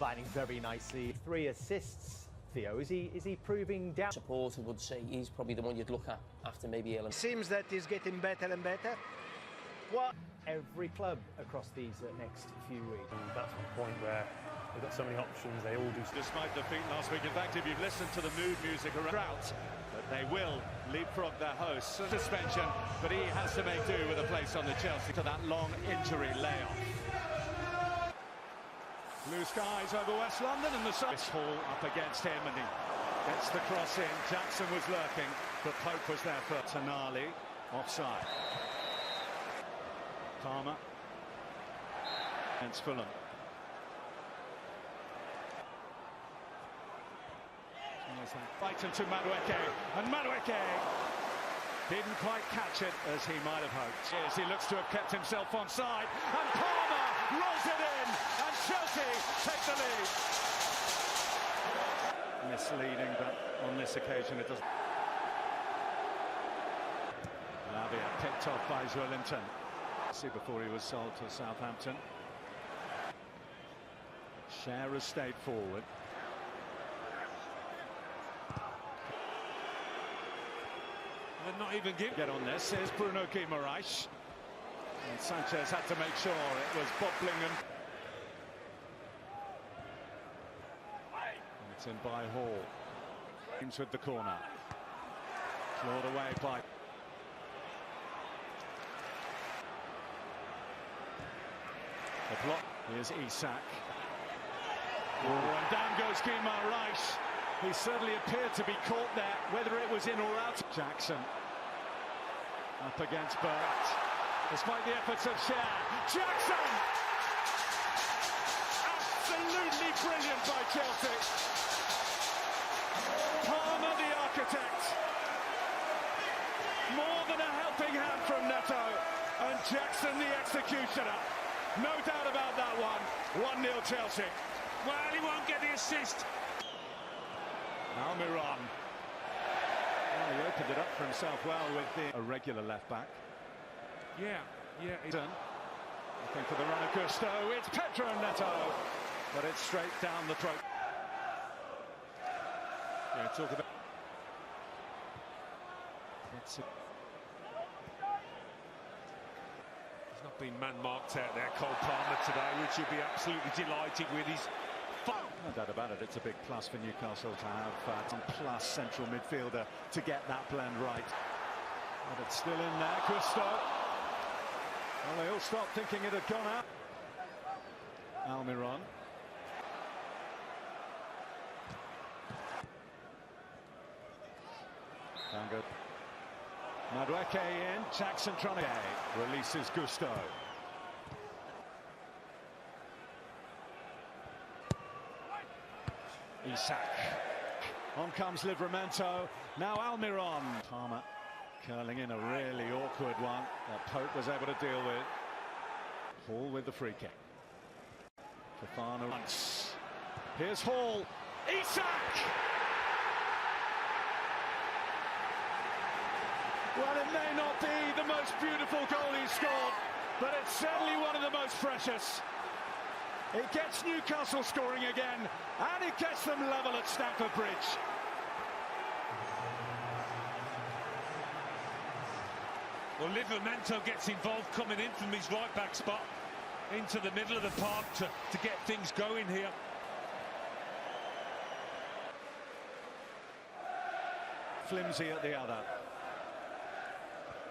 combining very nicely. 3 assists. Theo, is he proving down? Supporter would say he's probably the one you'd look at after maybe Elam. Seems that he's getting better and better. What? Every club across these next few weeks. And that's the point where they've got so many options, they all do. Despite defeat last week, in fact, if you've listened to the mood music around drought, that they will leapfrog their hosts. Suspension, but he has to make do with a place on the Chelsea to that long injury layoff. Blue skies over West London and the sun. This Hall up against him and he gets the cross in. Jackson was lurking, but Pope was there for Tonali. Offside. Palmer against Fulham. Fighting to Madueke, and Madueke didn't quite catch it as he might have hoped. Yes, he looks to have kept himself onside, and Palmer rolls it in, and Chelsea take the lead. Misleading, but on this occasion it doesn't. Lavia picked off by Joelinton. See, before he was sold to Southampton. Shearer stayed forward. They're not even giving. Get on this. Here's Bruno Guimaraes. And Sanchez had to make sure it was bobbling and it's in by Hall. With the corner. Clawed away by. The block. Here's Isak. Oh, and down goes Guimaraes. He certainly appeared to be caught there, whether it was in or out. Jackson up against Burt. Despite the efforts of Cher. Jackson! Absolutely brilliant by Chelsea. Palmer, the architect. More than a helping hand from Neto. And Jackson, the executioner. No doubt about that one. 1-0 Chelsea. Well, he won't get the assist. Almiron. Well, he opened it up for himself well with the regular left back. Yeah. Looking for the run of Gusto. It's Pedro Neto, but it's straight down the throat. Yeah, talk about. He's not been man-marked out there, Cole Palmer today, which you'll be absolutely delighted with. He's no doubt about it, it's a big plus for Newcastle to have some plus central midfielder to get that blend right. But it's still in there, Gusto. Well, they all stopped thinking it had gone out. Almiron. Down good. Madueke in, Jackson trying to releases Gusto. Isak. On comes Livramento. Now Almiron. Palmer curling in a really awkward one that Pope was able to deal with. Hall with the free kick. Fofana once. Here's Hall. Isak! Well, it may not be the most beautiful goal he scored, but it's certainly one of the most precious. It gets Newcastle scoring again, and it gets them level at Stamford Bridge. Well, Livramento gets involved coming in from his right-back spot into the middle of the park to get things going here. Flimsy at the other.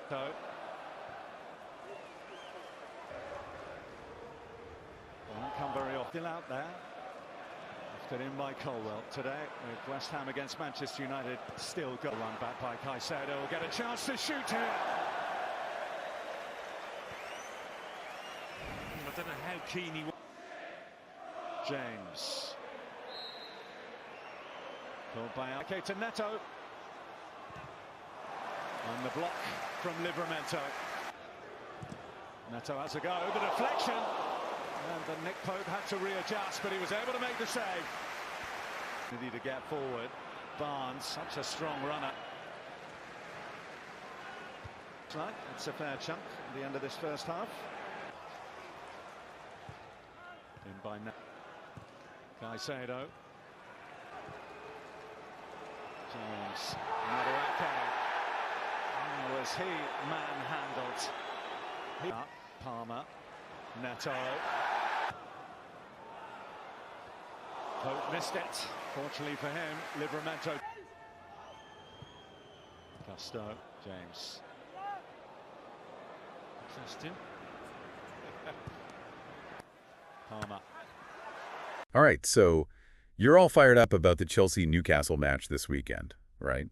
So won't come very often. Still out there. Lifted in by Colwell today with West Ham against Manchester United. Still got run back by Caicedo. Will get a chance to shoot here. I don't know how keen he was. James. Called by Ake to Neto. And the block from Livramento. Neto has a go, the deflection. And then Nick Pope had to readjust, but he was able to make the save. Need to get forward. Barnes, such a strong runner. Right, it's a fair chunk at the end of this first half. In by Caicedo. James. Madueke. Oh, was he manhandled? Palmer. Neto. Pope missed it. Fortunately for him, Livramento. Gusto. James. Interesting. Palmer. All right, so you're all fired up about the Chelsea-Newcastle match this weekend, right?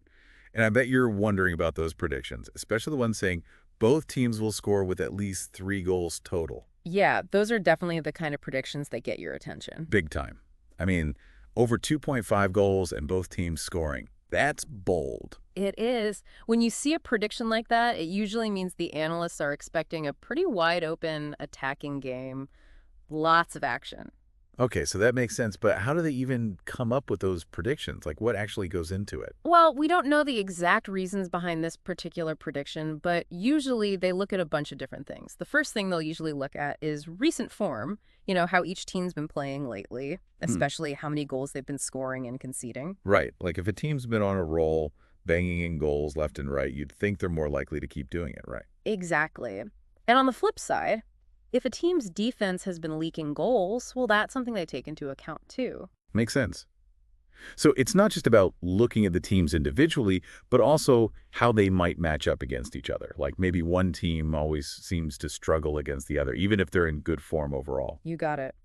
And I bet you're wondering about those predictions, especially the ones saying both teams will score with at least 3 goals total. Yeah, those are definitely the kind of predictions that get your attention. Big time. I mean, over 2.5 goals and both teams scoring. That's bold. It is. When you see a prediction like that, it usually means the analysts are expecting a pretty wide-open attacking game. Lots of action. Okay, so that makes sense, but how do they even come up with those predictions? Like, what actually goes into it? Well, we don't know the exact reasons behind this particular prediction, but usually they look at a bunch of different things. The first thing they'll usually look at is recent form, how each team's been playing lately, especially how many goals they've been scoring and conceding. Right, like if a team's been on a roll, banging in goals left and right, you'd think they're more likely to keep doing it, right? Exactly. And on the flip side, if a team's defense has been leaking goals, well, that's something they take into account too. Makes sense. So it's not just about looking at the teams individually, but also how they might match up against each other. Like maybe one team always seems to struggle against the other, even if they're in good form overall. You got it.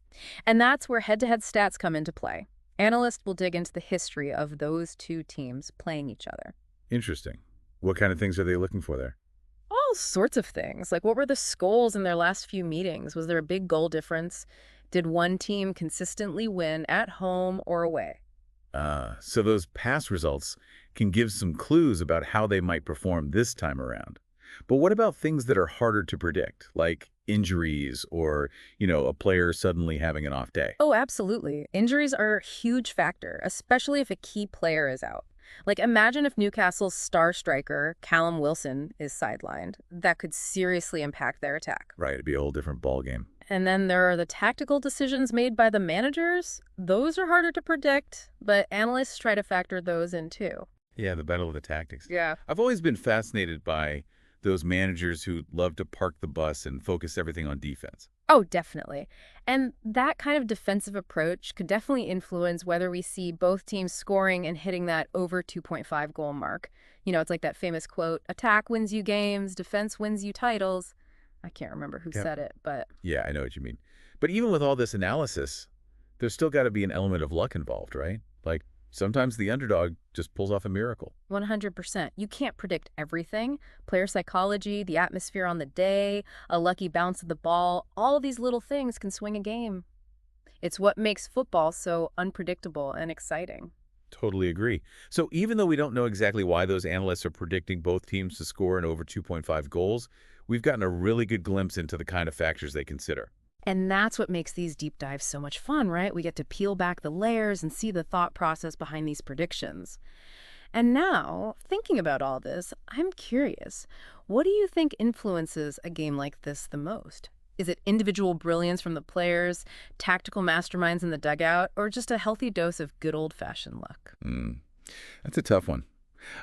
And that's where head-to-head stats come into play. Analysts will dig into the history of those two teams playing each other. Interesting. What kind of things are they looking for there? All sorts of things. Like, what were the skulls in their last few meetings? Was there a big goal difference? Did one team consistently win at home or away? So those past results can give some clues about how they might perform this time around. But what about things that are harder to predict, like injuries or, a player suddenly having an off day? Oh, absolutely. Injuries are a huge factor, especially if a key player is out. Like, imagine if Newcastle's star striker, Callum Wilson, is sidelined. That could seriously impact their attack. Right, it'd be a whole different ballgame. And then there are the tactical decisions made by the managers. Those are harder to predict, but analysts try to factor those in too. Yeah, the battle of the tactics. Yeah. I've always been fascinated by those managers who love to park the bus and focus everything on defense. Oh, definitely. And that kind of defensive approach could definitely influence whether we see both teams scoring and hitting that over 2.5 goal mark. It's like that famous quote, attack wins you games, defense wins you titles. I can't remember who said it, but... Yeah, I know what you mean. But even with all this analysis, there's still got to be an element of luck involved, right? Like, sometimes the underdog just pulls off a miracle. 100%. You can't predict everything. Player psychology, the atmosphere on the day, a lucky bounce of the ball, all these little things can swing a game. It's what makes football so unpredictable and exciting. Totally agree. So even though we don't know exactly why those analysts are predicting both teams to score in over 2.5 goals, we've gotten a really good glimpse into the kind of factors they consider. And that's what makes these deep dives so much fun, right? We get to peel back the layers and see the thought process behind these predictions. And now, thinking about all this, I'm curious, what do you think influences a game like this the most? Is it individual brilliance from the players, tactical masterminds in the dugout, or just a healthy dose of good old-fashioned luck? That's a tough one.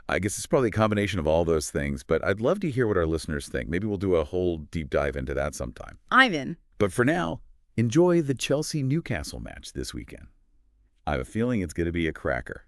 I guess it's probably a combination of all those things, but I'd love to hear what our listeners think. Maybe we'll do a whole deep dive into that sometime. I'm in. But for now, enjoy the Chelsea-Newcastle match this weekend. I have a feeling it's going to be a cracker.